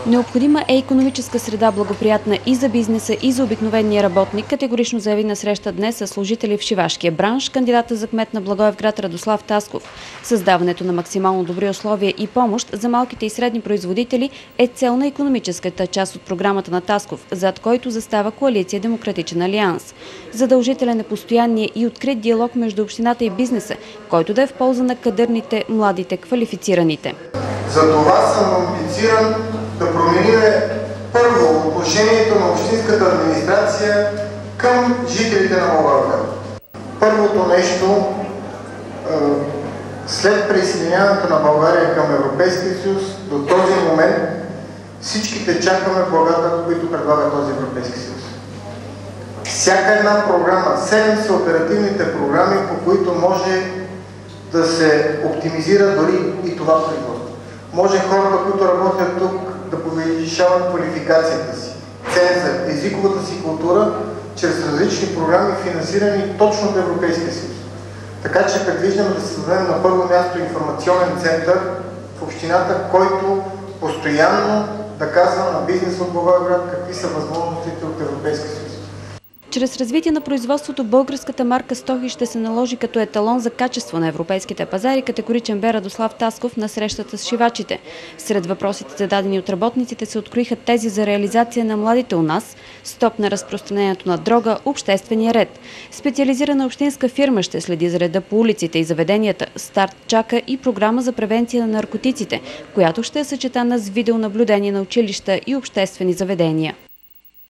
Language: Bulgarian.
Необходима е икономическа среда, благоприятна и за бизнеса, и за обикновения работник, категорично заяви на среща днес с служители в шивашкия бранш кандидата за кмет на Благоевград Радослав Тасков. Създаването на максимално добри условия и помощ за малките и средни производители е цел на икономическата част от програмата на Тасков, зад който застава коалиция Демократичен алианс. Задължителен е постоянния и открит диалог между общината и бизнеса, който да е в полза на кадърните, младите, квалифицираните. За това съм амбициран да променим първо отношението на общинската администрация към жителите на Благоевград. Първото нещо, след присъединяването на България към Европейския съюз, до този момент всичките чакаме благата, които предлага този Европейски съюз. Всяка една програма, 7 са оперативните програми, по които може да се оптимизира дори и това производство. Може хората, които работят тук, да повишават квалификацията си, ценза, езиковата си култура, чрез различни програми, финансирани точно от Европейския съюз. Така че предвиждаме да създадем на първо място информационен център в общината, който постоянно да казва на бизнеса от Благоевград какви са възможностите от Европейския съюз. Чрез развитие на производството българската марка стохи ще се наложи като еталон за качество на европейските пазари, категоричен бе Радослав Тасков на срещата с шивачите. Сред въпросите, зададени от работниците, се откроиха тези за реализация на младите у нас, стоп на разпространението на дрога, обществения ред. Специализирана общинска фирма ще следи за реда по улиците и заведенията. Старт чака и програма за превенция на наркотиците, която ще е съчетана с видеонаблюдение на училища и обществени заведения.